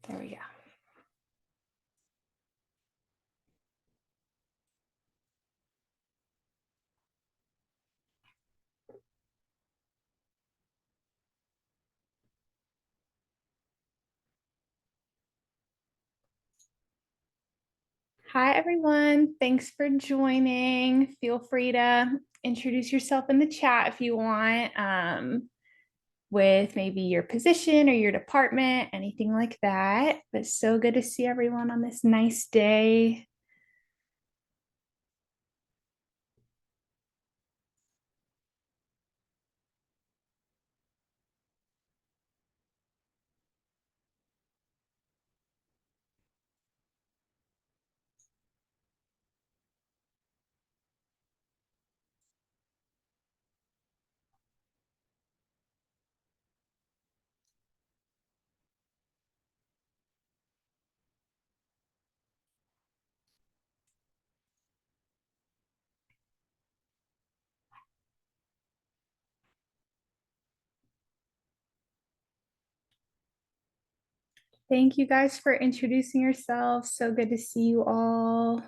There we go. Hi, everyone. Thanks for joining. Feel free to introduce yourself in the chat if you want, with maybe your position or your department, anything like that. But so good to see everyone on this nice day. Thank you guys for introducing yourselves. So good to see you all.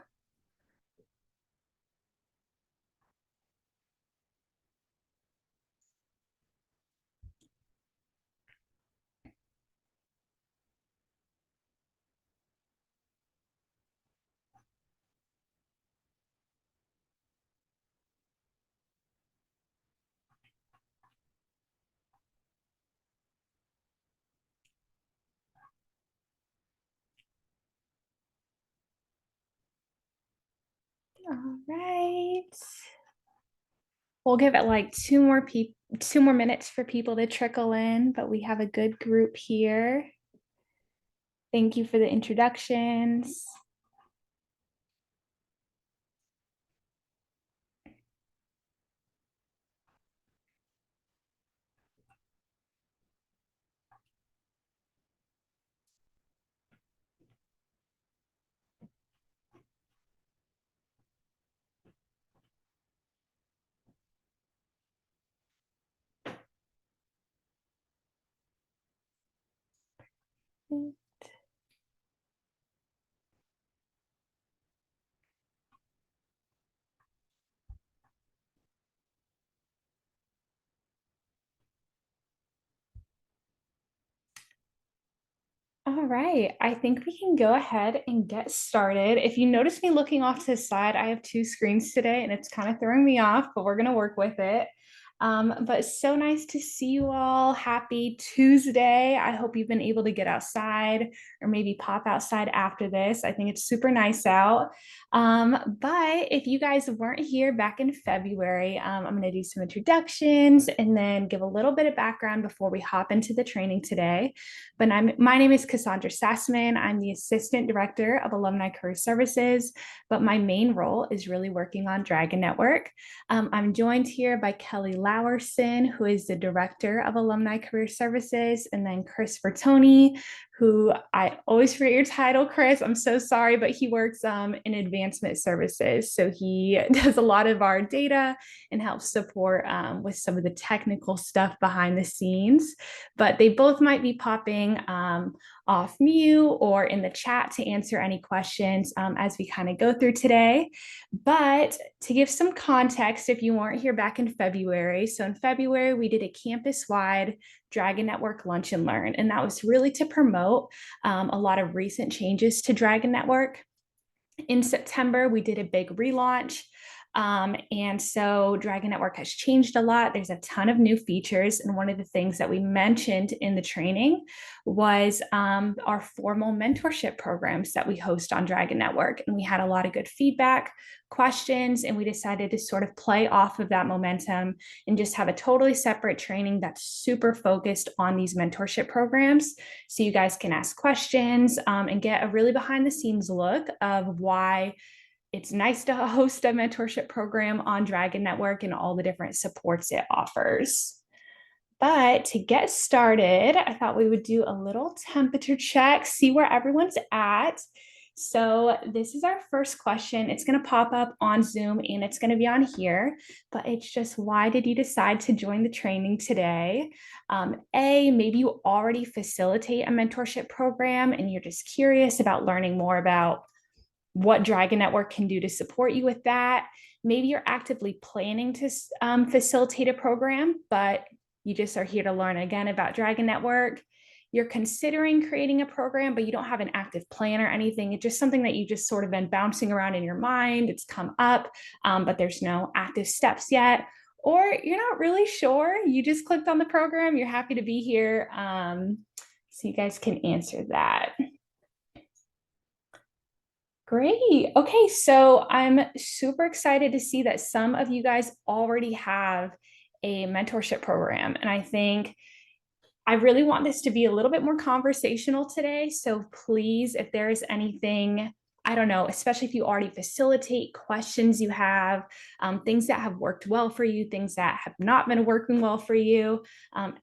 All right. We'll give it like two more minutes for people to trickle in, but we have a good group here. Thank you for the introductions. All right, I think we can go ahead and get started. If you notice me looking off to the side, I have two screens today and it's kind of throwing me off, but we're gonna work with it. But it's so nice to see you all. Happy Tuesday. I hope you've been able to get outside or maybe pop outside after this. I think it's super nice out. But if you guys weren't here back in February, I'm going to do some introductions and then give a little bit of background before we hop into the training today. But my name is Cassandra Sassman. I'm the Assistant Director of Alumni Career Services, but my main role is really working on Dragon Network. I'm joined here by Kelly Lowerson, who is the Director of Alumni Career Services, and then Chris Bertoni, who I always forget your title, Chris. I'm so sorry, but he works in advancement services. So he does a lot of our data and helps support with some of the technical stuff behind the scenes. But they both might be popping off mute or in the chat to answer any questions as we kind of go through today. But to give some context, if you weren't here back in February, so in February, we did a campus-wide Dragon Network Lunch and Learn, and that was really to promote a lot of recent changes to Dragon Network. In September, we did a big relaunch. And so Dragon Network has changed a lot. There's a ton of new features. And one of the things that we mentioned in the training was our formal mentorship programs that we host on Dragon Network. And we had a lot of good feedback, questions, and we decided to sort of play off of that momentum and just have a totally separate training that's super focused on these mentorship programs. So you guys can ask questions and get a really behind the scenes look of why it's nice to host a mentorship program on Dragon Network and all the different supports it offers. But to get started, I thought we would do a little temperature check, see where everyone's at. So this is our first question. It's going to pop up on Zoom and it's going to be on here, but it's just, why did you decide to join the training today? Maybe you already facilitate a mentorship program and you're just curious about learning more about what Dragon Network can do to support you with that. Maybe you're actively planning to facilitate a program, but you just are here to learn again about Dragon Network. You're considering creating a program, but you don't have an active plan or anything. It's just something that you just sort of been bouncing around in your mind. It's come up, but there's no active steps yet. Or you're not really sure. You just clicked on the program. You're happy to be here. So you guys can answer that. Great. Okay, so I'm super excited to see that some of you guys already have a mentorship program. And I think I really want this to be a little bit more conversational today. So please, if there is anything, I don't know, especially if you already facilitate questions you have, things that have worked well for you, things that have not been working well for you,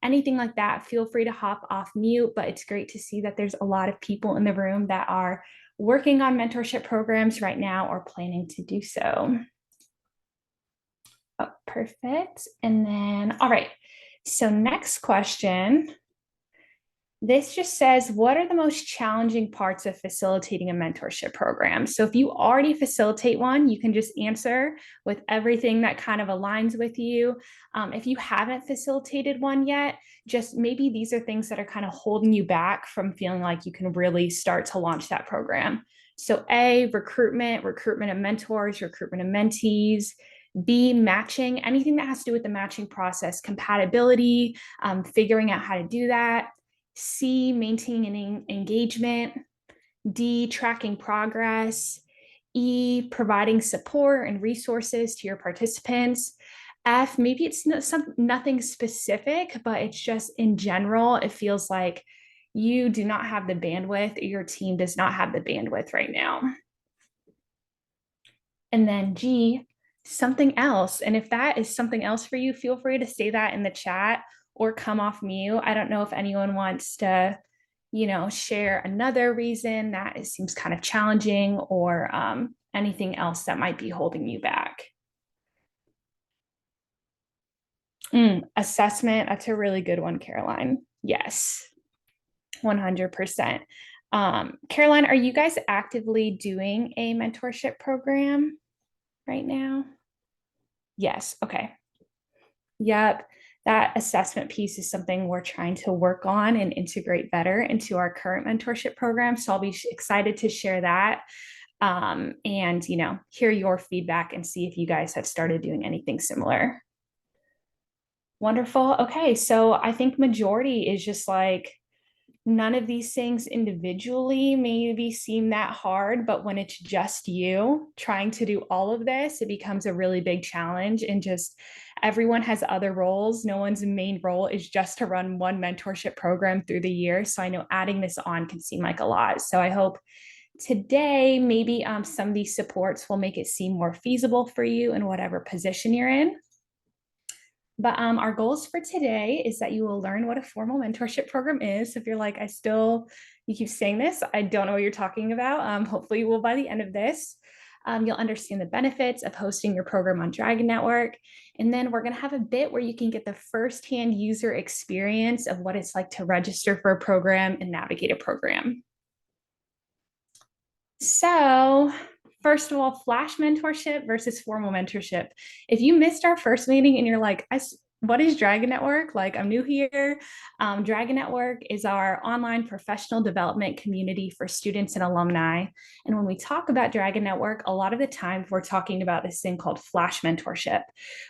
anything like that, feel free to hop off mute. But it's great to see that there's a lot of people in the room that are working on mentorship programs right now or planning to do so. Oh, perfect. And then, all right. So next question. This just says, what are the most challenging parts of facilitating a mentorship program? So if you already facilitate one, you can just answer with everything that kind of aligns with you. If you haven't facilitated one yet, just maybe these are things that are kind of holding you back from feeling like you can really start to launch that program. So recruitment of mentors, recruitment of mentees. B, matching, anything that has to do with the matching process, compatibility, figuring out how to do that. C, maintaining engagement. D, tracking progress. E, providing support and resources to your participants. F, maybe it's nothing specific, but it's just in general, it feels like you do not have the bandwidth, your team does not have the bandwidth right now. And then G, something else. And if that is something else for you, feel free to say that in the chat or come off mute. I don't know if anyone wants to, share another reason that it seems kind of challenging or anything else that might be holding you back. Assessment, that's a really good one, Caroline. Yes, 100%. Caroline, are you guys actively doing a mentorship program right now? Yes, okay. Yep. That assessment piece is something we're trying to work on and integrate better into our current mentorship program. So I'll be excited to share that and, hear your feedback and see if you guys have started doing anything similar. Wonderful. Okay. So I think majority is just like, none of these things individually maybe seem that hard, but when it's just you trying to do all of this, it becomes a really big challenge. And just everyone has other roles. No one's main role is just to run one mentorship program through the year. So I know adding this on can seem like a lot. So I hope today maybe some of these supports will make it seem more feasible for you in whatever position you're in. But our goals for today is that you will learn what a formal mentorship program is. If you're like, you keep saying this, I don't know what you're talking about. Hopefully you will by the end of this. You'll understand the benefits of hosting your program on Dragon Network. And then we're going to have a bit where you can get the firsthand user experience of what it's like to register for a program and navigate a program. So first of all, flash mentorship versus formal mentorship. If you missed our first meeting and you're like, what is Dragon Network? Like, I'm new here. Dragon Network is our online professional development community for students and alumni. And when we talk about Dragon Network, a lot of the time we're talking about this thing called flash mentorship,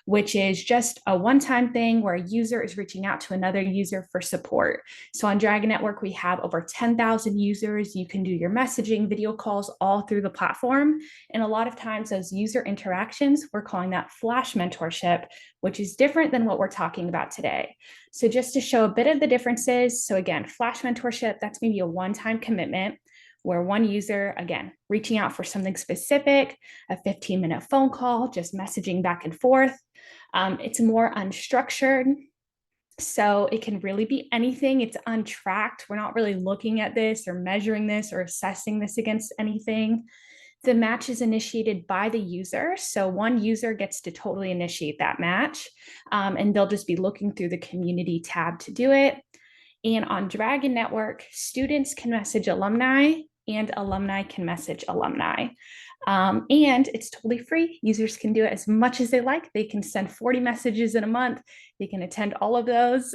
which is just a one-time thing where a user is reaching out to another user for support. So on Dragon Network, we have over 10,000 users. You can do your messaging, video calls all through the platform. And a lot of times those user interactions, we're calling that flash mentorship, which is different than what we're talking about today. So just to show a bit of the differences. So again, flash mentorship, that's maybe a one-time commitment where one user, again, reaching out for something specific, a 15-minute phone call, just messaging back and forth. It's more unstructured. So it can really be anything. It's untracked. We're not really looking at this or measuring this or assessing this against anything. The match is initiated by the user. So one user gets to totally initiate that match, and they'll just be looking through the community tab to do it. And on Dragon Network, students can message alumni and alumni can message alumni. And it's totally free. Users can do it as much as they like. They can send 40 messages in a month. They can attend all of those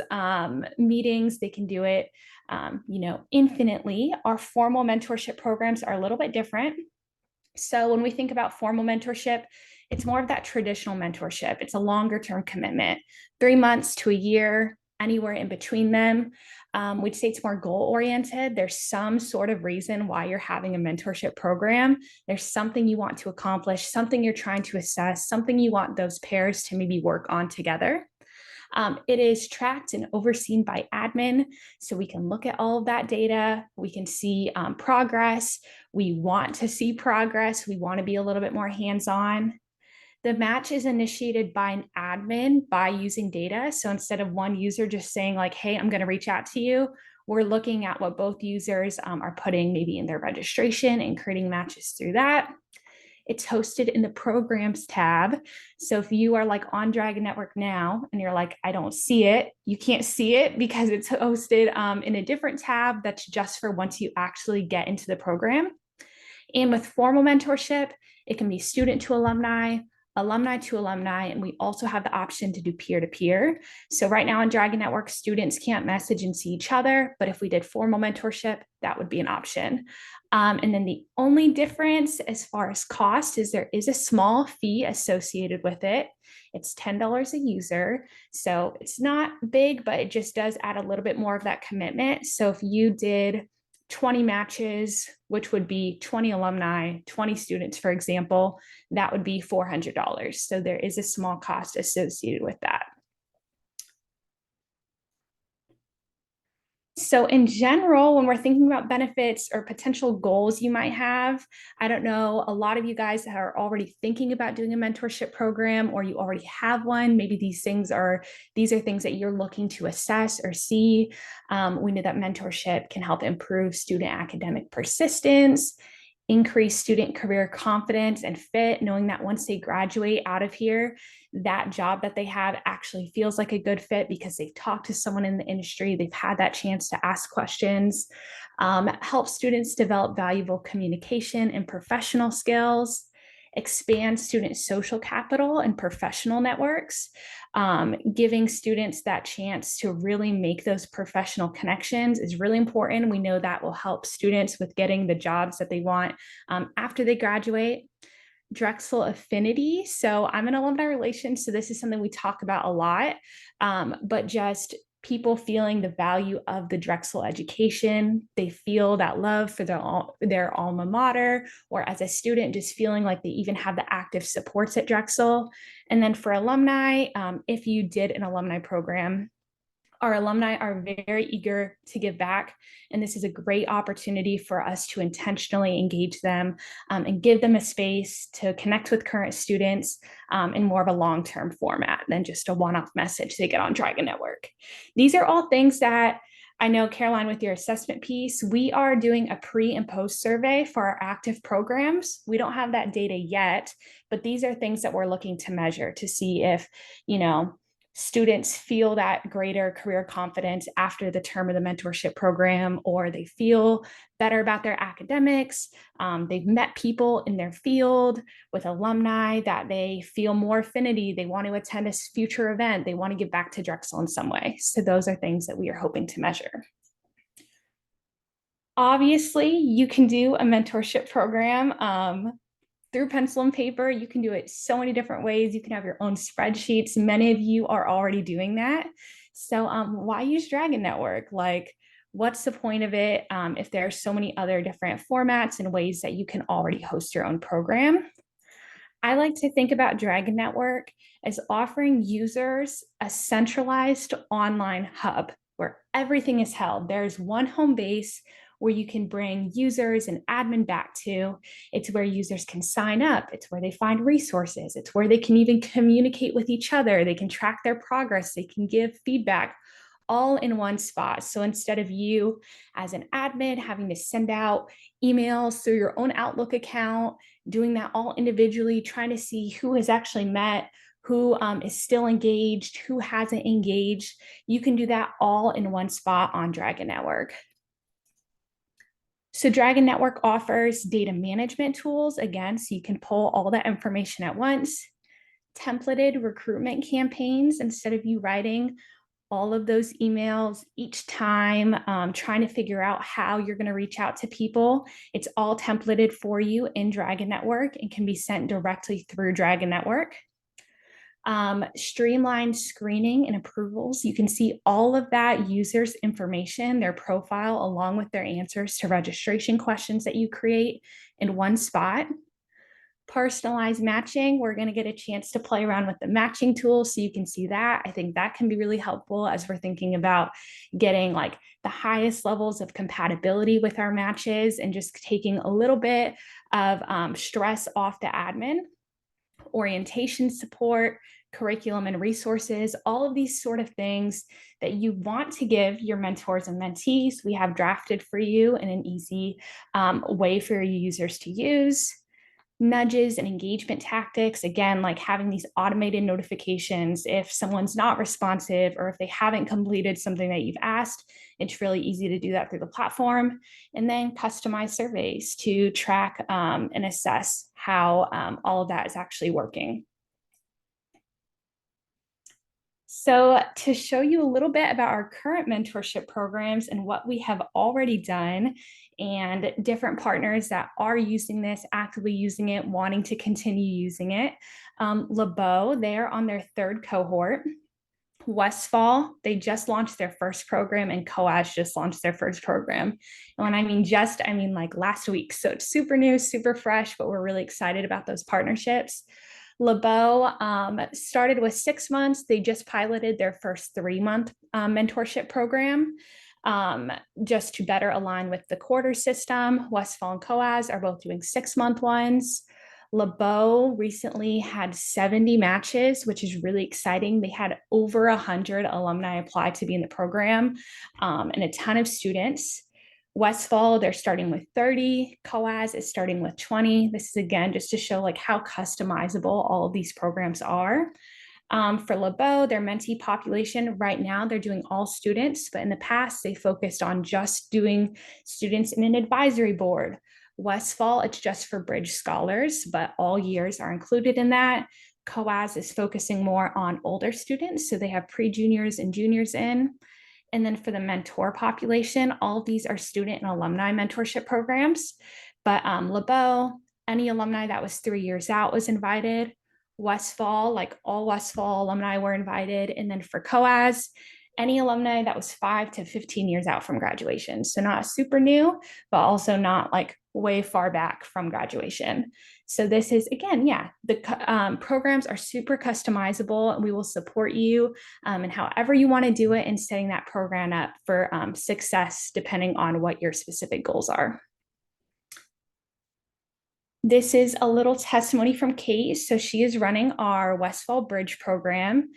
meetings. They can do it, infinitely. Our formal mentorship programs are a little bit different. So when we think about formal mentorship, it's more of that traditional mentorship. It's a longer term commitment, 3 months to a year, anywhere in between them. We'd say it's more goal oriented. There's some sort of reason why you're having a mentorship program. There's something you want to accomplish, something you're trying to assess, something you want those pairs to maybe work on together. It is tracked and overseen by admin, so we can look at all of that data. We can see progress. We want to see progress. We want to be a little bit more hands-on. The match is initiated by an admin by using data. So instead of one user just saying like, hey, I'm going to reach out to you, we're looking at what both users are putting maybe in their registration and creating matches through that. It's hosted in the programs tab. So if you are like on Dragon Network now and you're like, I don't see it, you can't see it because it's hosted in a different tab that's just for once you actually get into the program. And with formal mentorship, it can be student to alumni, alumni to alumni, and we also have the option to do peer-to-peer. So right now on Dragon Network, students can't message and see each other, but if we did formal mentorship, that would be an option. And then the only difference as far as cost is there is a small fee associated with it. It's $10 a user. So it's not big, but it just does add a little bit more of that commitment. So if you did 20 matches, which would be 20 alumni, 20 students, for example, that would be $400. So there is a small cost associated with that. So, in general, when we're thinking about benefits or potential goals you might have, I don't know, a lot of you guys that are already thinking about doing a mentorship program or you already have one. Maybe these are things that you're looking to assess or see. We know that mentorship can help improve student academic persistence, increase student career confidence and fit, knowing that once they graduate out of here, that job that they have actually feels like a good fit because they've talked to someone in the industry, they've had that chance to ask questions. Help students develop valuable communication and professional skills, expand student social capital and professional networks, giving students that chance to really make those professional connections is really important. We know that will help students with getting the jobs that they want after they graduate. Drexel affinity. So I'm in alumni relations, so this is something we talk about a lot, but just people feeling the value of the Drexel education. They feel that love for their alma mater, or as a student, just feeling like they even have the active supports at Drexel. And then for alumni, if you did an alumni program, our alumni are very eager to give back, and this is a great opportunity for us to intentionally engage them and give them a space to connect with current students in more of a long-term format than just a one-off message they get on Dragon Network. These are all things that I know, Caroline, with your assessment piece, we are doing a pre and post survey for our active programs. We don't have that data yet, but these are things that we're looking to measure to see if, students feel that greater career confidence after the term of the mentorship program, or they feel better about their academics. They've met people in their field with alumni that they feel more affinity. They want to attend a future event. They want to give back to Drexel in some way. So those are things that we are hoping to measure. Obviously, you can do a mentorship program through pencil and paper. You can do it so many different ways. You can have your own spreadsheets. Many of you are already doing that. So why use Dragon Network? Like, what's the point of it if there are so many other different formats and ways that you can already host your own program? I like to think about Dragon Network as offering users a centralized online hub where everything is held. There's one home base where you can bring users and admin back to. It's where users can sign up. It's where they find resources. It's where they can even communicate with each other. They can track their progress. They can give feedback all in one spot. So instead of you as an admin having to send out emails through your own Outlook account, doing that all individually, trying to see who has actually met, who is still engaged, who hasn't engaged, you can do that all in one spot on Dragon Network. So Dragon Network offers data management tools, again, so you can pull all that information at once. Templated recruitment campaigns, instead of you writing all of those emails each time, trying to figure out how you're going to reach out to people. It's all templated for you in Dragon Network and can be sent directly through Dragon Network. Streamlined screening and approvals. You can see all of that user's information, their profile, along with their answers to registration questions that you create in one spot. Personalized matching, we're going to get a chance to play around with the matching tool so you can see that. I think that can be really helpful as we're thinking about getting like the highest levels of compatibility with our matches and just taking a little bit of stress off the admin. Orientation support, curriculum and resources, all of these sort of things that you want to give your mentors and mentees, we have drafted for you in an easy way for your users to use. Nudges and engagement tactics, again, like having these automated notifications if someone's not responsive or if they haven't completed something that you've asked. It's really easy to do that through the platform. And then customized surveys to track and assess how all of that is actually working. So to show you a little bit about our current mentorship programs and what we have already done and different partners that are using this, actively using it, wanting to continue using it. LeBeau, they're on their third cohort. Westfall, they just launched their first program, and COAS just launched their first program. And when I mean just, I mean like last week. So it's super new, super fresh, but we're really excited about those partnerships. LeBeau started with 6 months. They just piloted their first 3-month mentorship program just to better align with the quarter system. Westfall and COAS are both doing 6-month ones. LeBeau recently had 70 matches, which is really exciting. They had over 100 alumni apply to be in the program and a ton of students. Westfall, they're starting with 30. COAS is starting with 20. This is again just to show like how customizable all of these programs are. For LeBeau, their mentee population right now, they're doing all students, but in the past, they focused on just doing students in an advisory board. Westfall, it's just for bridge scholars, but all years are included in that. COAS is focusing more on older students, so they have pre-juniors and juniors in. And then for the mentor population, all of these are student and alumni mentorship programs. But LeBeau, any alumni that was 3 years out was invited. Westfall, like all Westfall alumni were invited. And then for COAS, any alumni that was 5 to 15 years out from graduation. So not super new, but also not like way far back from graduation. So this is, again, yeah, the programs are super customizable, and we will support you in however you want to do it and setting that program up for success depending on what your specific goals are. This is a little testimony from Kate. So she is running our Westfall Bridge program.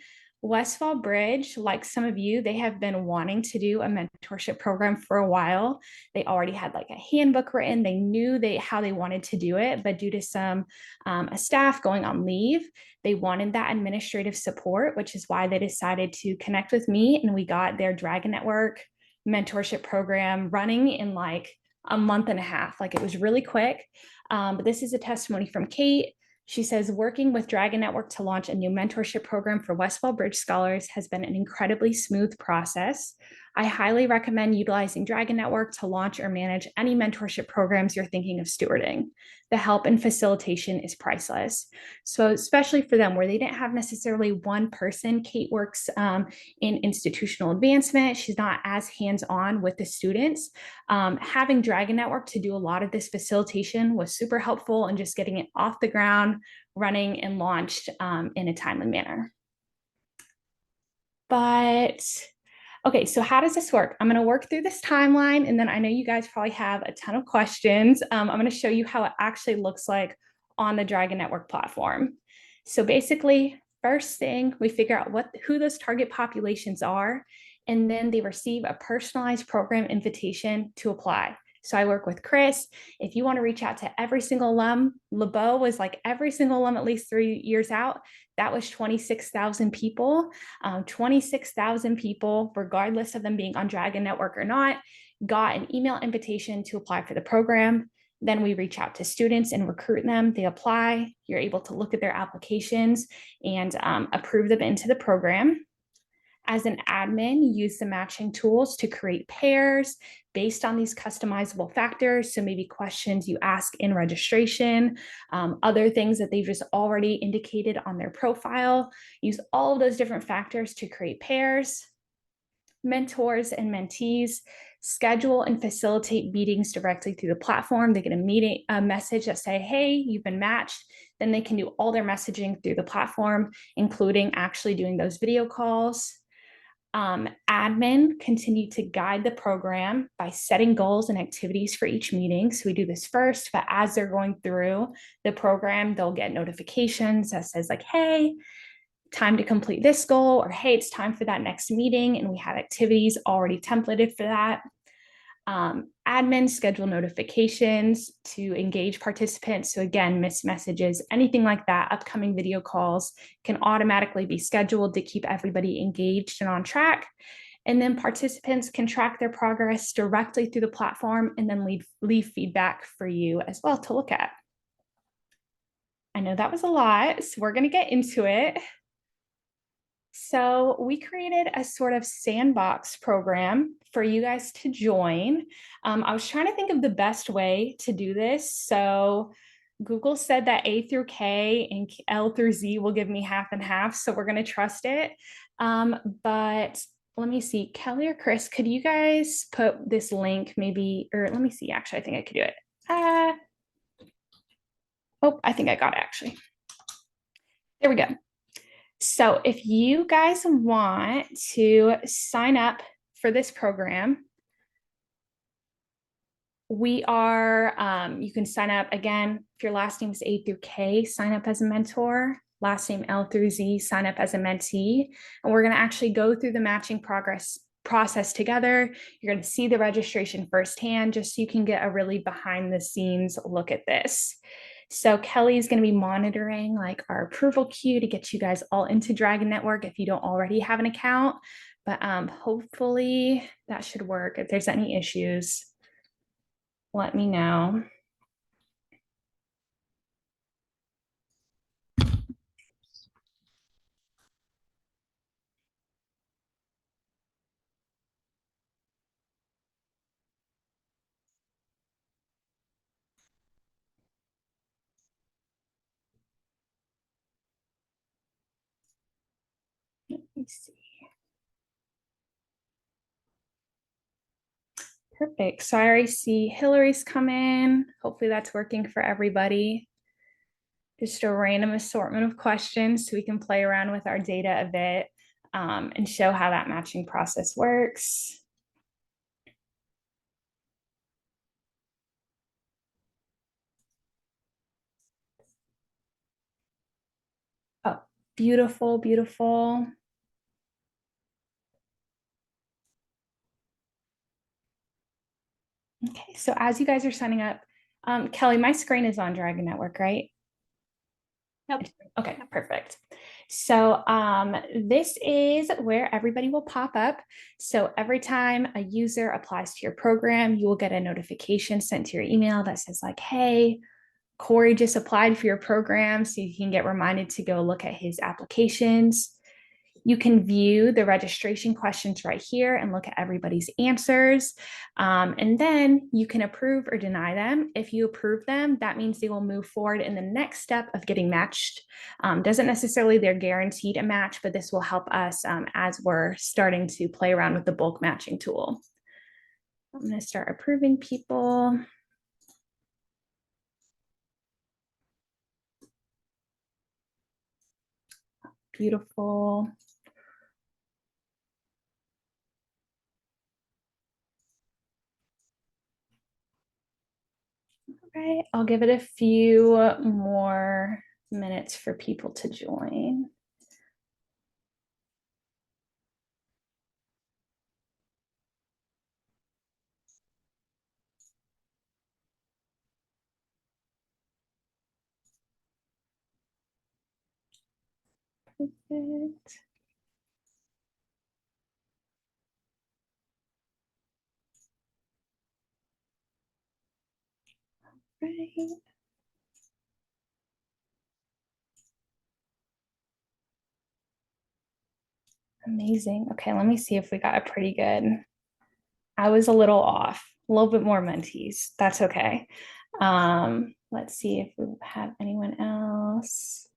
Westfall Bridge, like some of you, they have been wanting to do a mentorship program for a while. They already had like a handbook written. They knew how they wanted to do it, but due to some a staff going on leave, they wanted that administrative support, which is why they decided to connect with me, and we got their Dragon Network mentorship program running in like a month and a half. Like it was really quick. But this is a testimony from Kate. She says, working with Dragon Network to launch a new mentorship program for Westfall Bridge scholars has been an incredibly smooth process. I highly recommend utilizing Dragon Network to launch or manage any mentorship programs you're thinking of stewarding. The help and facilitation is priceless. So especially for them where they didn't have necessarily one person, Kate works in institutional advancement. She's not as hands-on with the students. Having Dragon Network to do a lot of this facilitation was super helpful in just getting it off the ground, running and launched in a timely manner. But Okay, so how does this work? I'm going to work through this timeline, and then I know you guys probably have a ton of questions. I'm going to show you how it actually looks like on the Dragon Network platform. So basically, first thing, we figure out who those target populations are, and then they receive a personalized program invitation to apply. So I work with Chris. If you want to reach out to every single alum, LeBeau was like every single alum at least 3 years out. That was 26,000 people. 26,000 people, regardless of them being on Dragon Network or not, got an email invitation to apply for the program. Then we reach out to students and recruit them. They apply. You're able to look at their applications and approve them into the program. As an admin, you use the matching tools to create pairs based on these customizable factors. So maybe questions you ask in registration, other things that they've just already indicated on their profile. Use all of those different factors to create pairs. Mentors and mentees schedule and facilitate meetings directly through the platform. They get a message that say, hey, you've been matched. Then they can do all their messaging through the platform, including actually doing those video calls. Admin continue to guide the program by setting goals and activities for each meeting. So we do this first, but as they're going through the program, they'll get notifications that says like, hey, time to complete this goal, or hey, it's time for that next meeting. And we have activities already templated for that. Admin schedule notifications to engage participants. So again, missed messages, anything like that, upcoming video calls can automatically be scheduled to keep everybody engaged and on track. And then participants can track their progress directly through the platform and then leave feedback for you as well to look at. I know that was a lot, so we're going to get into it. So we created a sort of sandbox program for you guys to join. I was trying to think of the best way to do this. So Google said that A through K and L through Z will give me half and half. So we're going to trust it. But let me see, Kelly or Chris, could you guys put this link maybe, or let me see, actually, I think I could do it. Oh, I think I got it actually. There we go. So if you guys want to sign up for this program, we are, you can sign up again. If your last name is A through K, sign up as a mentor. Last name L through Z, sign up as a mentee. And we're going to actually go through the matching process together. You're going to see the registration firsthand, just so you can get a really behind the scenes look at this. So Kelly is going to be monitoring like our approval queue to get you guys all into Dragon Network if you don't already have an account. But hopefully that should work. If there's any issues, let me know. Let me see. Perfect. So I already see Hillary's come in. Hopefully that's working for everybody. Just a random assortment of questions so we can play around with our data a bit and show how that matching process works. Oh, beautiful, beautiful. Okay, so as you guys are signing up, Kelly, my screen is on Dragon Network, right? Yep. Okay, perfect. So this is where everybody will pop up. So every time a user applies to your program, you will get a notification sent to your email that says like, hey, Corey just applied for your program, so you can get reminded to go look at his applications. You can view the registration questions right here and look at everybody's answers. And then you can approve or deny them. If you approve them, that means they will move forward in the next step of getting matched. Doesn't necessarily they're guaranteed a match, but this will help us as we're starting to play around with the bulk matching tool. I'm going to start approving people. Beautiful. Right, I'll give it a few more minutes for people to join. Perfect. Right. Amazing. Okay, let me see if we got a pretty good. I was a little off, a little bit more mentees. That's okay. Let's see if we have anyone else.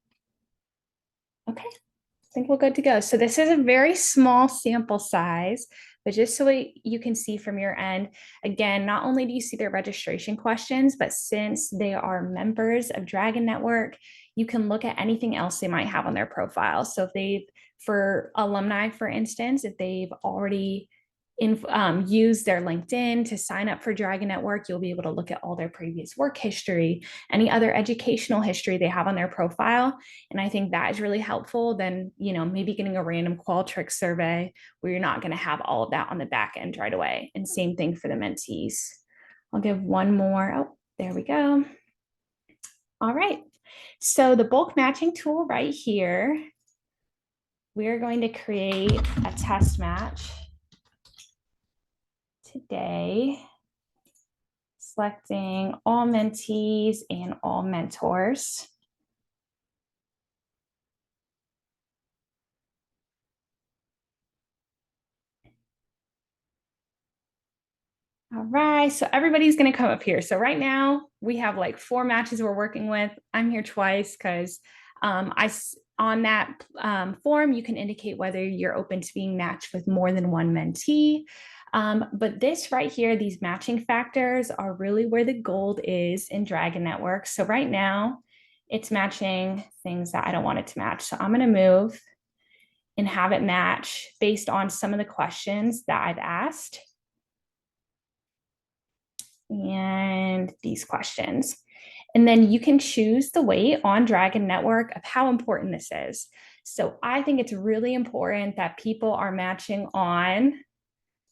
Okay, I think we're good to go. So this is a very small sample size, but just so you can see from your end, again, not only do you see their registration questions, but since they are members of Dragon Network, you can look at anything else they might have on their profile. So if they've, for alumni, for instance, if they've already use their LinkedIn to sign up for Dragon Network, you'll be able to look at all their previous work history, any other educational history they have on their profile. And I think that is really helpful than, maybe getting a random Qualtrics survey where you're not going to have all of that on the back end right away. And same thing for the mentees. I'll give one more. Oh, there we go. All right. So the bulk matching tool right here, we're going to create a test match today, selecting all mentees and all mentors. All right, so everybody's gonna come up here. So right now we have like 4 matches we're working with. I'm here twice because on that form, you can indicate whether you're open to being matched with more than one mentee. But this right here, these matching factors are really where the gold is in Dragon Network. So right now it's matching things that I don't want it to match. So I'm gonna move and have it match based on some of the questions that I've asked and these questions. And then you can choose the weight on Dragon Network of how important this is. So I think it's really important that people are matching on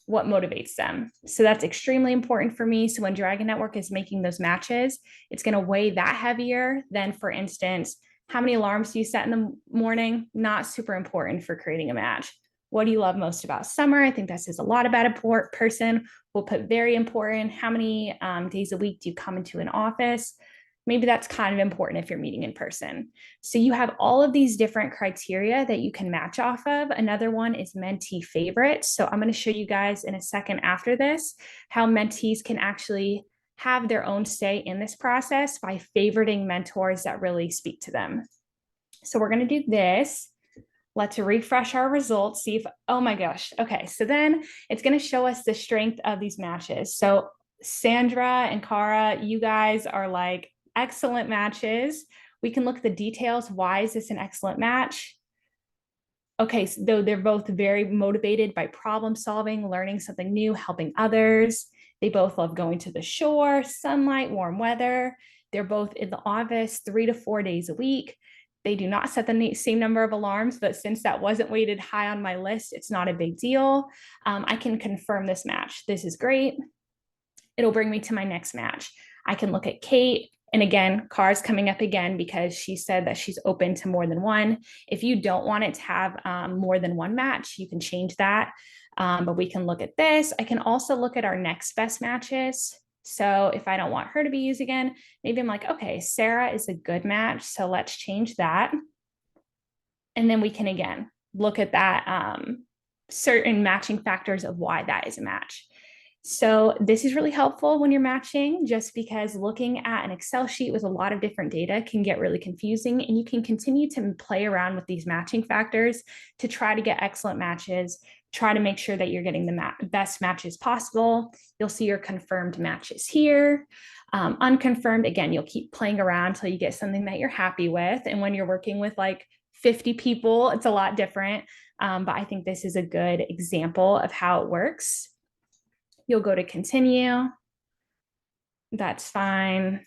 what motivates them. So that's extremely important for me. So when Dragon Network is making those matches, it's going to weigh that heavier than, for instance, how many alarms do you set in the morning? Not super important for creating a match. What do you love most about summer? I think that says a lot about a person. We'll put very important. How many days a week do you come into an office? Maybe that's kind of important if you're meeting in person. So you have all of these different criteria that you can match off of. Another one is mentee favorites. So I'm going to show you guys in a second after this how mentees can actually have their own say in this process by favoriting mentors that really speak to them. So we're going to do this. Let's refresh our results, see if, oh my gosh. Okay, so then it's going to show us the strength of these matches. So Sandra and Cara, you guys are like excellent matches. We can look at the details. Why is this an excellent match? Okay, so though they're both very motivated by problem solving, learning something new, helping others. They both love going to the shore, sunlight, warm weather. They're both in the office 3 to 4 days a week. They do not set the same number of alarms, but since that wasn't weighted high on my list, it's not a big deal. I can confirm this match. This is great. It'll bring me to my next match. I can look at Kate. And again, Car's coming up again because she said that she's open to more than one. If you don't want it to have more than one match, you can change that. But we can look at this. I can also look at our next best matches. So if I don't want her to be used again, maybe I'm like, okay, Sarah is a good match. So let's change that. And then we can, again, look at that certain matching factors of why that is a match. So this is really helpful when you're matching, just because looking at an Excel sheet with a lot of different data can get really confusing, and you can continue to play around with these matching factors to try to get excellent matches, try to make sure that you're getting the best matches possible. You'll see your confirmed matches here. Unconfirmed, again, you'll keep playing around until you get something that you're happy with. And when you're working with like 50 people, it's a lot different. But I think this is a good example of how it works. You'll go to continue. That's fine.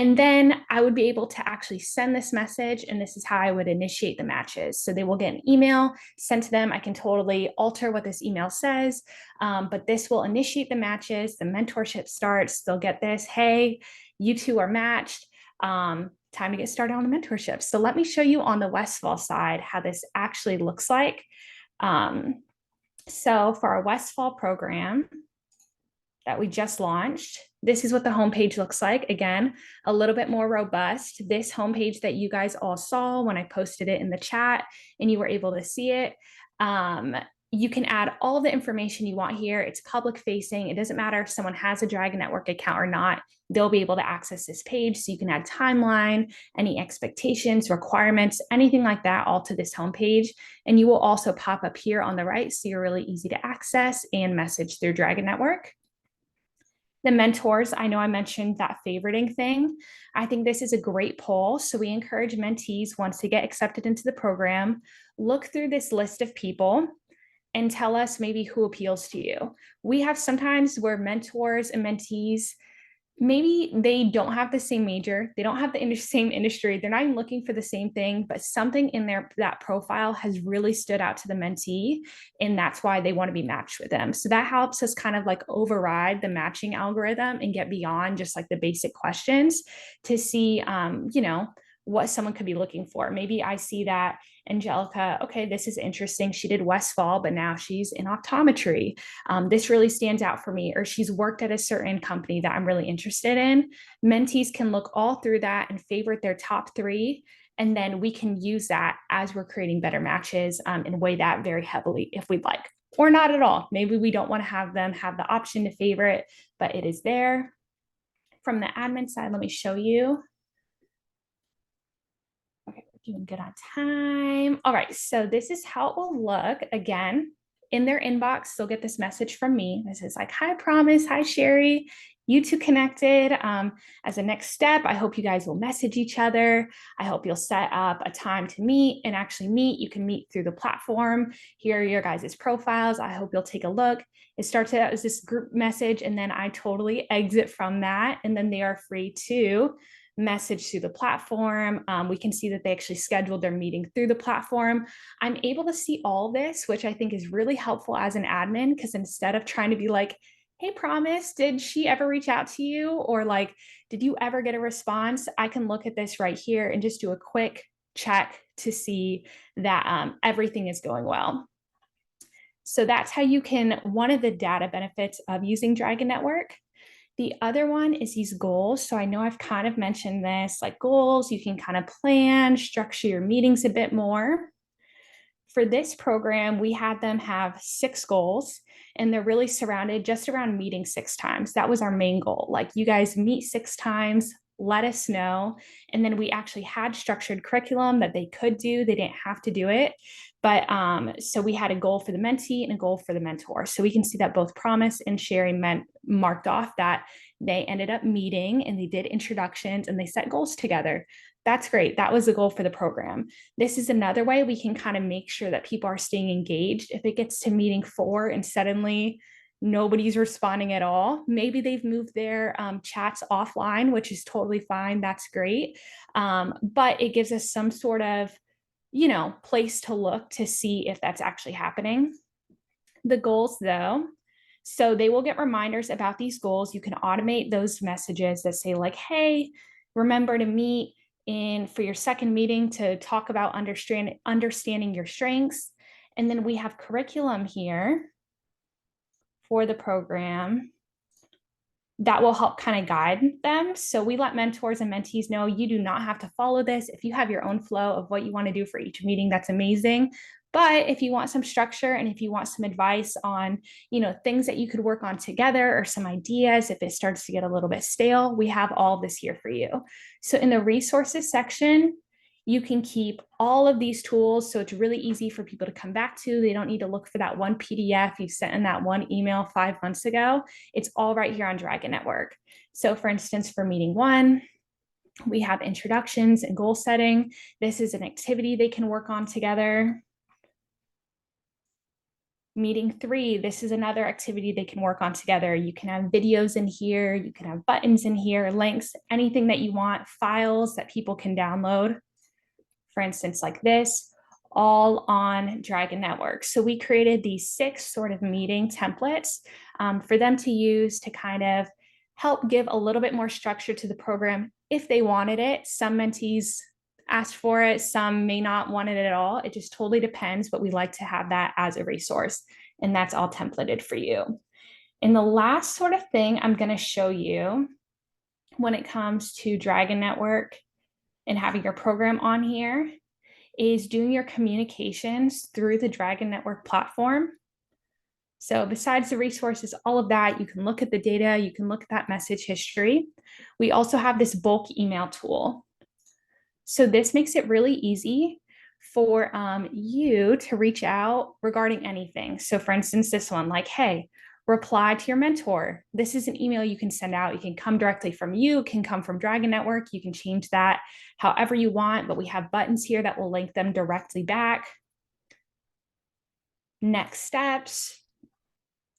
And then I would be able to actually send this message, and this is how I would initiate the matches. So they will get an email sent to them. I can totally alter what this email says, but this will initiate the matches. The mentorship starts. They'll get this, hey, you two are matched. Time to get started on the mentorship. So let me show you on the Westfall side how this actually looks like. So for our Westfall program that we just launched, this is what the homepage looks like. Again, a little bit more robust. This homepage that you guys all saw when I posted it in the chat and you were able to see it. You can add all the information you want here. It's public facing. It doesn't matter if someone has a Dragon Network account or not. They'll be able to access this page. So you can add timeline, any expectations, requirements, anything like that, all to this homepage. And you will also pop up here on the right. So you're really easy to access and message through Dragon Network. The mentors, I know I mentioned that favoriting thing. I think this is a great poll. So we encourage mentees, once they get accepted into the program, look through this list of people and tell us maybe who appeals to you. We have sometimes where mentors and mentees, maybe they don't have the same major, they don't have the same industry, they're not even looking for the same thing, but something in that profile has really stood out to the mentee, and that's why they want to be matched with them. So that helps us kind of like override the matching algorithm and get beyond just like the basic questions to see, what someone could be looking for. Maybe I see that Angelica, okay, this is interesting. She did Westfall, but now she's in optometry. This really stands out for me, or she's worked at a certain company that I'm really interested in. Mentees can look all through that and favorite their top three. And then we can use that as we're creating better matches and weigh that very heavily if we'd like, or not at all. Maybe we don't want to have them have the option to favorite, but it is there. From the admin side, let me show you. Okay, we're doing good on time. All right, so this is how it will look. Again, in their inbox, they'll get this message from me. This is like, hi, Promise. Hi, Sherry. You two connected. As a next step, I hope you guys will message each other. I hope you'll set up a time to meet and actually meet. You can meet through the platform. Here are your guys' profiles. I hope you'll take a look. It starts out as this group message, and then I totally exit from that. And then they are free to message through the platform. We can see that they actually scheduled their meeting through the platform. I'm able to see all this, which I think is really helpful as an admin, because instead of trying to be like, hey, Promise, did she ever reach out to you? Or like, did you ever get a response? I can look at this right here and just do a quick check to see that everything is going well. So that's how you can, one of the data benefits of using Dragon Network. The other one is these goals. So I know I've kind of mentioned this, like goals, you can kind of plan, structure your meetings a bit more. For this program, we had them have 6 goals, and they're really surrounded just around meeting 6 times. That was our main goal. Like, you guys meet 6 times, let us know. And then we actually had structured curriculum that they could do. They didn't have to do it. But so we had a goal for the mentee and a goal for the mentor. So we can see that both Promise and Sherry marked off that they ended up meeting and they did introductions and they set goals together. That's great. That was the goal for the program. This is another way we can kind of make sure that people are staying engaged. If it gets to meeting 4 and suddenly nobody's responding at all, maybe they've moved their chats offline, which is totally fine. That's great. But it gives us some sort of, place to look to see if that's actually happening. The goals, though, so they will get reminders about these goals. You can automate those messages that say like, hey, remember to meet for your second meeting to talk about understanding your strengths. And then we have curriculum here for the program that will help kind of guide them. So we let mentors and mentees know you do not have to follow this. If you have your own flow of what you want to do for each meeting, that's amazing. But if you want some structure and if you want some advice on, things that you could work on together or some ideas, if it starts to get a little bit stale, we have all this here for you. So in the resources section, you can keep all of these tools. So it's really easy for people to come back to. They don't need to look for that one PDF you sent in that one email 5 months ago. It's all right here on Dragon Network. So for instance, for meeting 1, we have introductions and goal setting. This is an activity they can work on together. Meeting 3, this is another activity they can work on together. You can have videos in here, you can have buttons in here, links, anything that you want, files that people can download, for instance, like this, all on Dragon Network. So we created these 6 sort of meeting templates for them to use to kind of help give a little bit more structure to the program if they wanted it. Some mentees asked for it, some may not want it at all. It just totally depends, but we like to have that as a resource, and that's all templated for you. And the last sort of thing I'm going to show you when it comes to Dragon Network and having your program on here is doing your communications through the Dragon Network platform. So besides the resources, all of that, you can look at the data, you can look at that message history. We also have this bulk email tool. So this makes it really easy for you to reach out regarding anything. So for instance, this one, like, hey, reply to your mentor. This is an email you can send out. It can come directly from you, it can come from Dragon Network. You can change that however you want, but we have buttons here that will link them directly back. Next steps,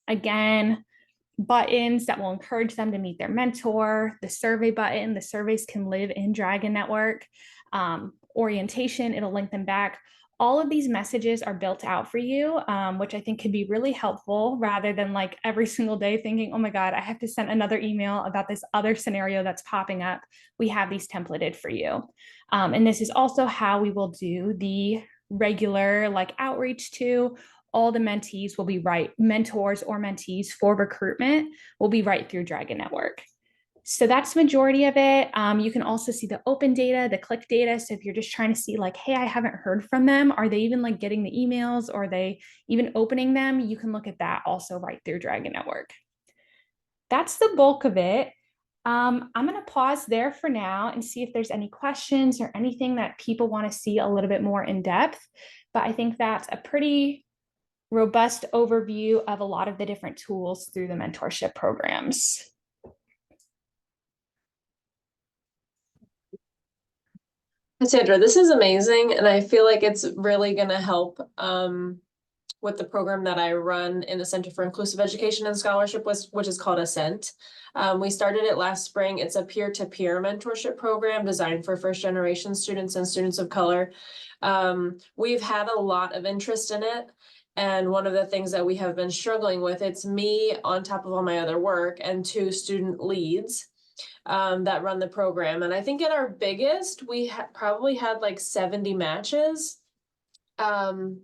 again, buttons that will encourage them to meet their mentor, the survey button, the surveys can live in Dragon Network, orientation, it'll link them back. All of these messages are built out for you, which I think could be really helpful rather than like every single day thinking, oh my God, I have to send another email about this other scenario that's popping up. We have these templated for you. And this is also how we will do the regular like outreach to all the mentees will be right, mentors or mentees for recruitment will be right through Dragon Network. So that's the majority of it. You can also see the open data, the click data. So if you're just trying to see like, hey, I haven't heard from them, are they even like getting the emails? Or are they even opening them? You can look at that also right through Dragon Network. That's the bulk of it. I'm going to pause there for now and see if there's any questions or anything that people want to see a little bit more in depth. But I think that's a pretty robust overview of a lot of the different tools through the mentorship programs. Cassandra, this is amazing, and I feel like it's really going to help with the program that I run in the Center for Inclusive Education and Scholarship, which is called Ascent. We started it last spring. It's a peer-to-peer mentorship program designed for first-generation students and students of color. We've had a lot of interest in it. And one of the things that we have been struggling with, it's me on top of all my other work and 2 student leads that run the program. And I think at our biggest, we probably had like 70 matches. But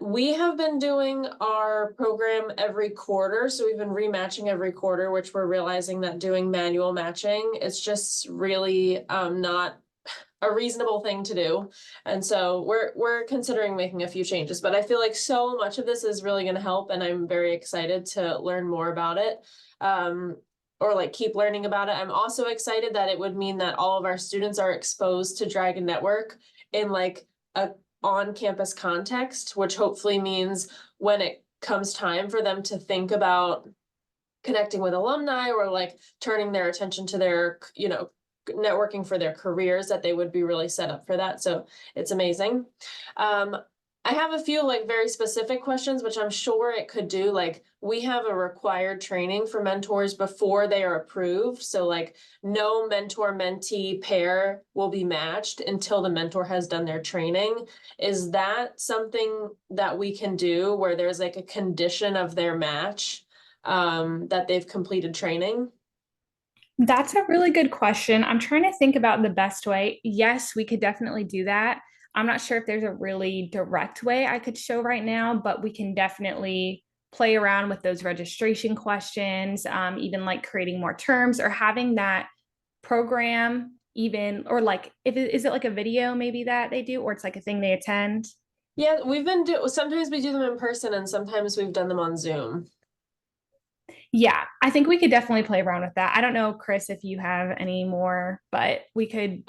we have been doing our program every quarter. So we've been rematching every quarter, which we're realizing that doing manual matching is just really not a reasonable thing to do. And so we're considering making a few changes, but I feel like so much of this is really going to help, and I'm very excited to learn more about it. Or like keep learning about it. I'm also excited that it would mean that all of our students are exposed to Dragon Network in like a on-campus context, which hopefully means when it comes time for them to think about connecting with alumni or like turning their attention to their, networking for their careers, that they would be really set up for that. So it's amazing. I have a few like very specific questions, which I'm sure it could do. Like we have a required training for mentors before they are approved. So like no mentor mentee pair will be matched until the mentor has done their training. Is that something that we can do where there's like a condition of their match that they've completed training? That's a really good question. I'm trying to think about the best way. Yes, we could definitely do that. I'm not sure if there's a really direct way I could show right now, but we can definitely play around with those registration questions, even like creating more terms or having that program even, or like, if it is it like a video maybe that they do, or it's like a thing they attend? Yeah, sometimes we do them in person and sometimes we've done them on Zoom. Yeah, I think we could definitely play around with that. I don't know, Chris, if you have any more, but we could.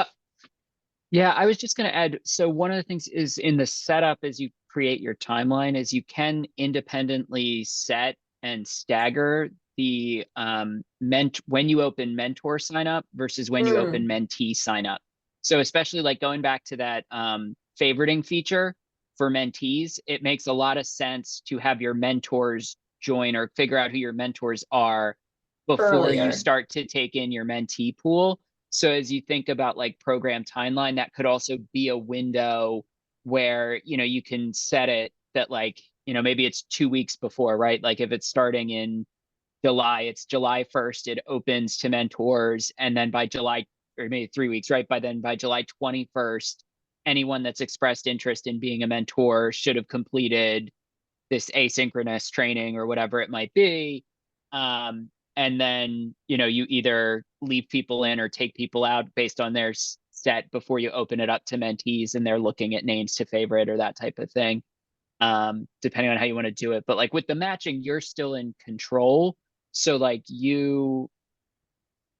Yeah, I was just going to add. So one of the things is in the setup as you create your timeline is you can independently set and stagger the when you open mentor sign up versus when you open mentee sign up. So especially like going back to that favoriting feature for mentees, it makes a lot of sense to have your mentors join or figure out who your mentors are before you Earlier. start to take in your mentee pool. So as you think about like program timeline, that could also be a window where, you know, you can set it that like, you know, maybe it's 2 weeks before, right? Like if it's starting in July, it's July 1st, it opens to mentors. And then by July, or maybe 3 weeks, right? By July 21st, anyone that's expressed interest in being a mentor should have completed this asynchronous training or whatever it might be. And then, you know, you either leave people in or take people out based on their set before you open it up to mentees and they're looking at names to favorite or that type of thing, depending on how you want to do it. But like with the matching, you're still in control. So like you,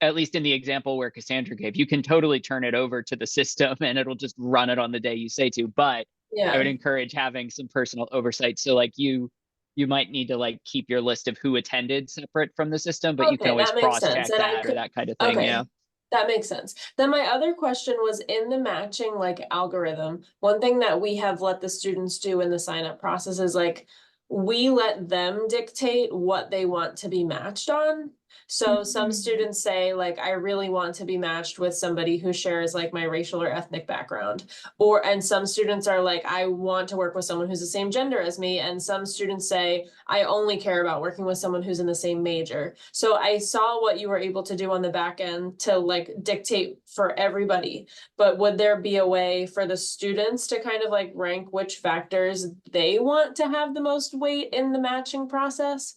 at least in the example where Cassandra gave, you can totally turn it over to the system and it'll just run it on the day you say to. But I would Yeah. encourage having some personal oversight. So like you might need to like keep your list of who attended separate from the system, but you can Okay, always that makes sense. cross-check And I that or could, that kind of thing, you okay, know? that makes sense. Then my other question was in the matching like algorithm, one thing that we have let the students do in the sign up process is like we let them dictate what they want to be matched on. So some Mhm. students say like I really want to be matched with somebody who shares like my racial or ethnic background. Or and some students are like I want to work with someone who's the same gender as me, and some students say I only care about working with someone who's in the same major. So I saw what you were able to do on the back end to like dictate for everybody. But would there be a way for the students to kind of like rank which factors they want to have the most weight in the matching process?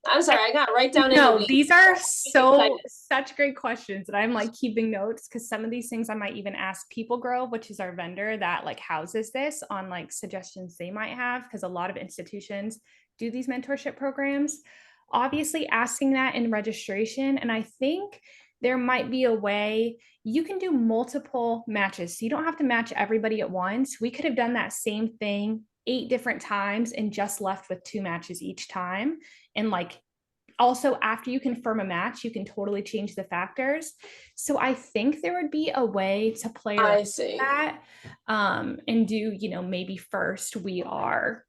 I'm sorry, I got right down in the No, weeds. these are Excited. such great questions, and I'm like keeping notes because some of these things I might even ask People Grow, which is our vendor that like houses this, on like suggestions they might have, because a lot of institutions do these mentorship programs. Obviously, asking that in registration, and I think there might be a way you can do multiple matches, so you don't have to match everybody at once. We could have done that same thing 8 different times and just left with 2 matches each time, and like also after you confirm a match you can totally change the factors. So I think there would be a way to play around I with see. that, and do, you know, maybe first we are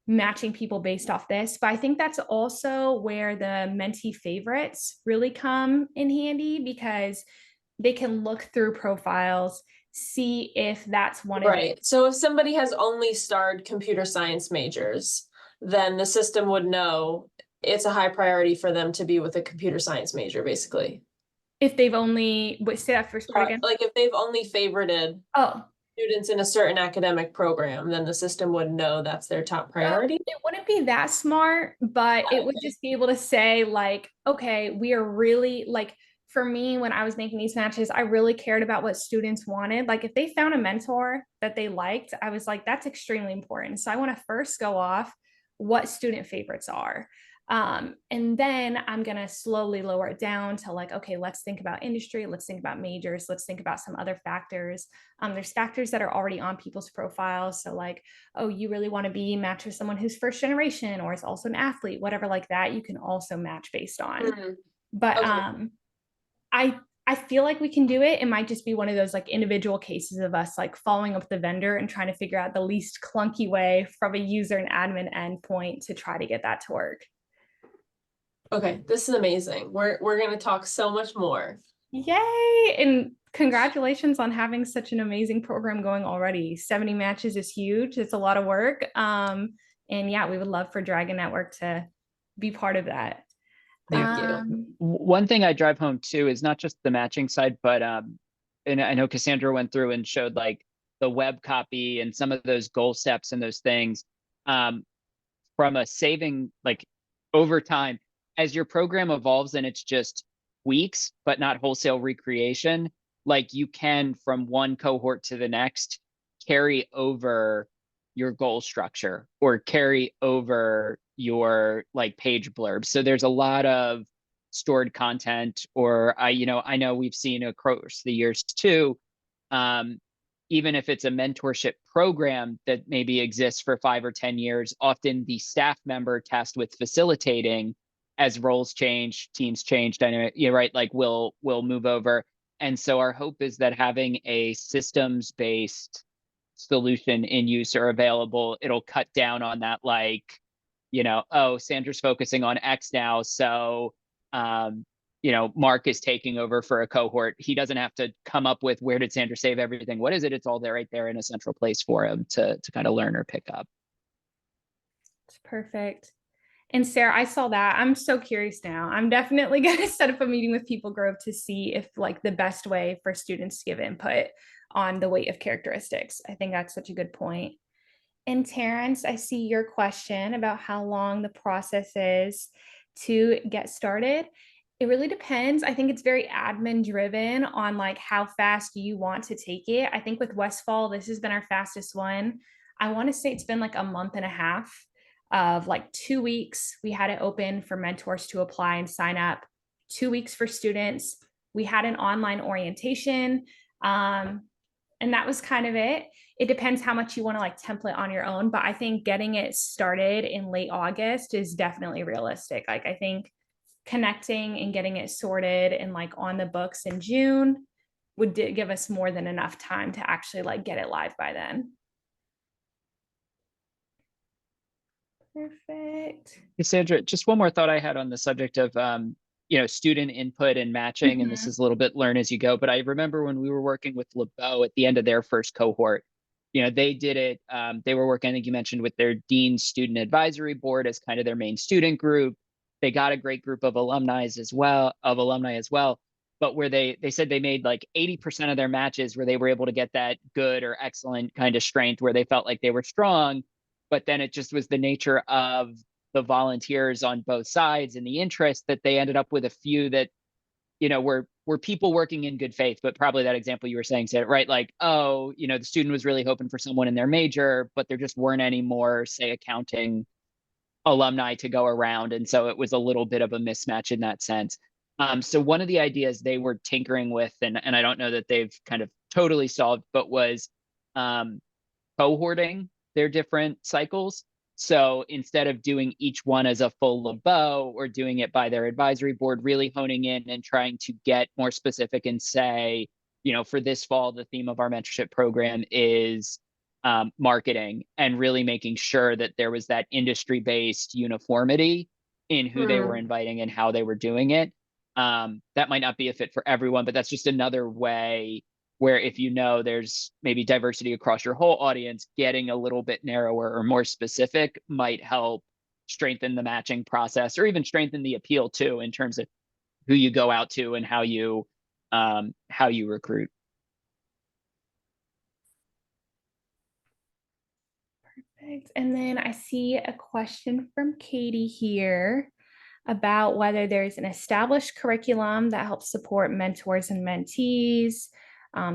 matching people based off this, but I think that's also where the mentee favorites really come in handy, because they can look through profiles, see if that's one of Right. So if somebody has only starred computer science majors, then the system would know it's a high priority for them to be with a computer science major, basically. if they've only, wait, say that first part again. Like if they've only favorited Oh, students in a certain academic program, then the system would know that's their top priority. it wouldn't be that smart, but it would just be able to say, like, okay, we are really like, for me, when I was making these matches, I really cared about what students wanted. Like, if they found a mentor that they liked, I was like, that's extremely important. So I want to first go off what student favorites are. And then I'm going to slowly lower it down to like, okay, let's think about industry, let's think about majors, let's think about some other factors. There's factors that are already on people's profiles. So, like, oh, you really want to be matched with someone who's first generation or is also an athlete, whatever like that, you can also match based on. Mhm. But Okay. I feel like we can do it. It might just be one of those like individual cases of us like following up with the vendor and trying to figure out the least clunky way from a user and admin endpoint to try to get that to work. Okay, this is amazing. We're gonna talk so much more. Yay! And congratulations on having such an amazing program going already. 70 matches is huge. It's a lot of work. And yeah, we would love for Dragon Network to be part of that. Thank you. One thing I drive home too is not just the matching side, but and I know Cassandra went through and showed like the web copy and some of those goal steps and those things. Um, from a saving like over time as your program evolves and it's just tweaks but not wholesale recreation, like you can from one cohort to the next carry over your goal structure or carry over your like page blurbs. So there's a lot of stored content, or I know we've seen across the years too, um, even if it's a mentorship program that maybe exists for 5 or 10 years, often the staff member tasked with facilitating as roles change, teams change, dynamic, you're right, like will move over. And so our hope is that having a systems based solution in use or available, it'll cut down on that, like, oh, Sandra's focusing on X now, so um, Mark is taking over for a cohort. He doesn't have to come up with, where did Sandra save everything? What is it? It's all there, right there in a central place for him to kind of learn or pick up. It's perfect. And Sarah, I saw that. I'm so curious now. I'm definitely going to set up a meeting with People Grove to see if like the best way for students to give input on the weight of characteristics. I think that's such a good point. And Terrence, I see your question about how long the process is to get started. It really depends. I think it's very admin driven on like how fast you want to take it. I think with Westfall, this has been our fastest one. I want to say it's been like a month and a half of like 2 weeks. We had it open for mentors to apply and sign up, 2 weeks for students. We had an online orientation. And that was kind of it. It depends how much you want to like template on your own, but I think getting it started in late August is definitely realistic. Like I think connecting and getting it sorted and like on the books in June would give us more than enough time to actually like get it live by then. Perfect. Hey, Sandra, just one more thought I had on the subject of student input and matching, and this is a little bit learn as you go. But I remember when we were working with LeBeau at the end of their first cohort, they did it. They were working, I think you mentioned, with their Dean Student Advisory Board as kind of their main student group. They got a great group of alumni as well, but where they said they made like 80% of their matches where they were able to get that good or excellent kind of strength where they felt like they were strong. But then it just was the nature of the volunteers on both sides and the interest that they ended up with a few that were people working in good faith. But probably that example you were saying said it right, like, oh, the student was really hoping for someone in their major, but there just weren't any more, say, accounting alumni to go around, and so it was a little bit of a mismatch in that sense. So one of the ideas they were tinkering with, and I don't know that they've kind of totally solved, but was cohorting their different cycles. So instead of doing each one as a full LeBeau or doing it by their advisory board, really honing in and trying to get more specific and say, for this fall, the theme of our mentorship program is marketing, and really making sure that there was that industry-based uniformity in who they were inviting and how they were doing it. That might not be a fit for everyone, but that's just another way where if there's maybe diversity across your whole audience, getting a little bit narrower or more specific might help strengthen the matching process, or even strengthen the appeal too, in terms of who you go out to and how you recruit. Perfect. And then I see a question from Katie here about whether there's an established curriculum that helps support mentors and mentees,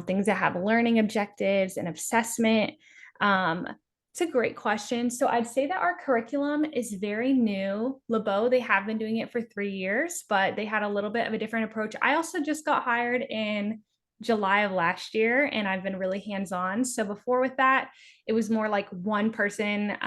things that have learning objectives and assessment. It's a great question. So I'd say that our curriculum is very new. LeBeau, they have been doing it for 3 years, but they had a little bit of a different approach. I also just got hired in July of last year, and I've been really hands-on. So before with that, it was more like one person,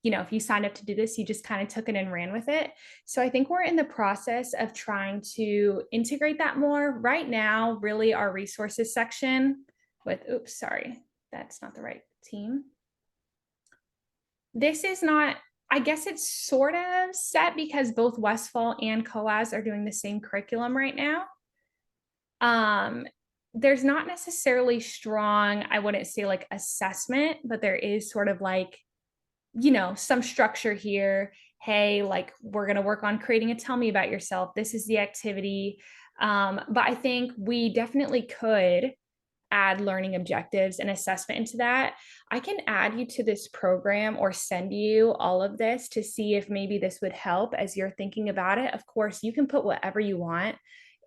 if you signed up to do this, you just kind of took it and ran with it. So I think we're in the process of trying to integrate that more. Right now, really our resources section that's not the right team. This is not, I guess it's sort of set because both Westfall and COAS are doing the same curriculum right now. There's not necessarily strong, I wouldn't say like assessment, but there is sort of like, some structure here. Hey, like we're going to work on creating a tell me about yourself. This is the activity. But I think we definitely could add learning objectives and assessment into that. I can add you to this program or send you all of this to see if maybe this would help as you're thinking about it. Of course, you can put whatever you want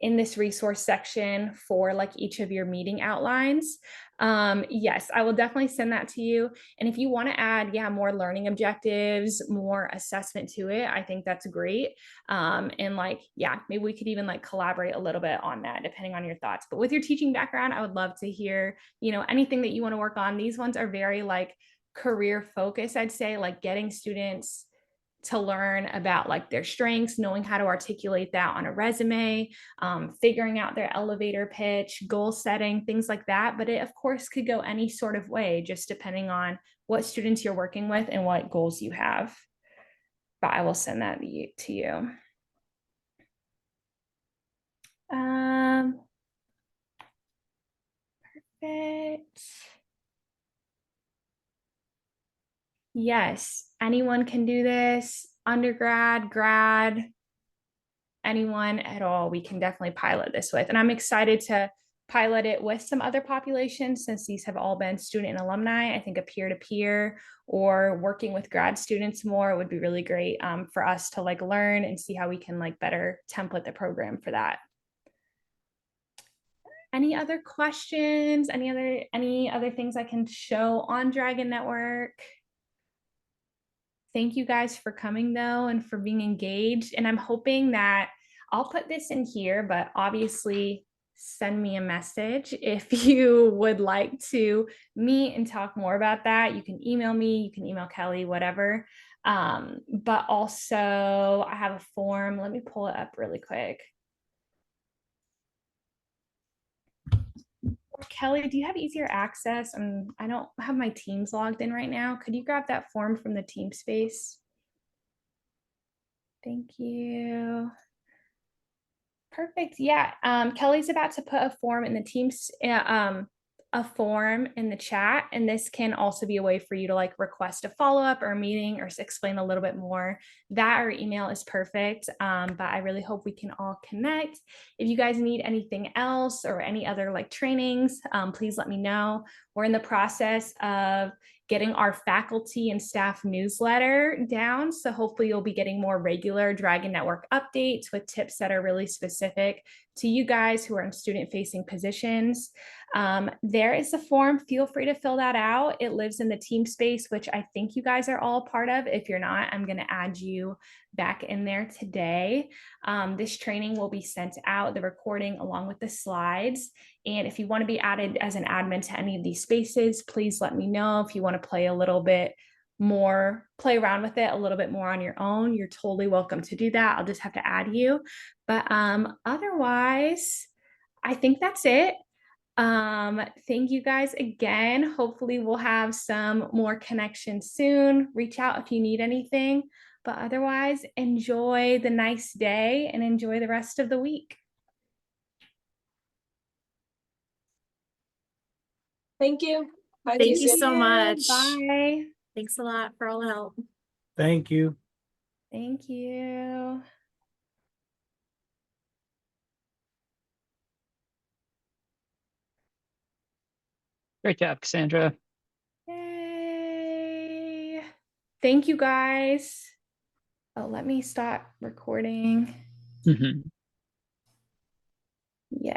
in this resource section for like each of your meeting outlines. Yes, I will definitely send that to you. And if you want to add, more learning objectives, more assessment to it, I think that's great. And maybe we could even like collaborate a little bit on that depending on your thoughts. But with your teaching background, I would love to hear, anything that you want to work on. These ones are very like career focused, I'd say, like getting students to learn about like their strengths, knowing how to articulate that on a resume, figuring out their elevator pitch, goal setting, things like that. But it, of course, could go any sort of way, just depending on what students you're working with and what goals you have. But I will send that to you. Perfect. Yes, anyone can do this, undergrad, grad, anyone at all, we can definitely pilot this with. And I'm excited to pilot it with some other populations since these have all been student and alumni. I think a peer-to-peer or working with grad students more would be really great for us to like learn and see how we can like better template the program for that. Any other questions? Any other things I can show on Dragon Network? Thank you guys for coming though and for being engaged. And I'm hoping that I'll put this in here, but obviously send me a message if you would like to meet and talk more about that. You can email me, you can email Kelly, whatever. But also I have a form. Let me pull it up really quick. Kelly, do you have easier access? I don't have my Teams logged in right now. Could you grab that form from the team space? Thank you. Perfect. Yeah. Kelly's about to put a form in the Teams, a form in the chat, and this can also be a way for you to like request a follow-up or a meeting or explain a little bit more. That or email is perfect. But I really hope we can all connect. If you guys need anything else or any other like trainings, please let me know. We're in the process of getting our faculty and staff newsletter down. So hopefully you'll be getting more regular Dragon Network updates with tips that are really specific to you guys who are in student-facing positions. There is a form. Feel free to fill that out. It lives in the team space, which I think you guys are all part of. If you're not, I'm going to add you back in there today. This training will be sent out, the recording along with the slides. And if you want to be added as an admin to any of these spaces, please let me know. If you want to play a little bit more, play around with it a little bit more on your own, you're totally welcome to do that. I'll just have to add you. But otherwise, I think that's it. Thank you guys again. Hopefully we'll have some more connections soon. Reach out if you need anything. But otherwise, enjoy the nice day and enjoy the rest of the week. Thank you. Bye, Thank you Susan. so much. Bye. Thanks a lot for all the help. Thank you. Thank you. Great job, Cassandra. Yay. Thank you guys. Oh, let me stop recording. Mhm. Yeah.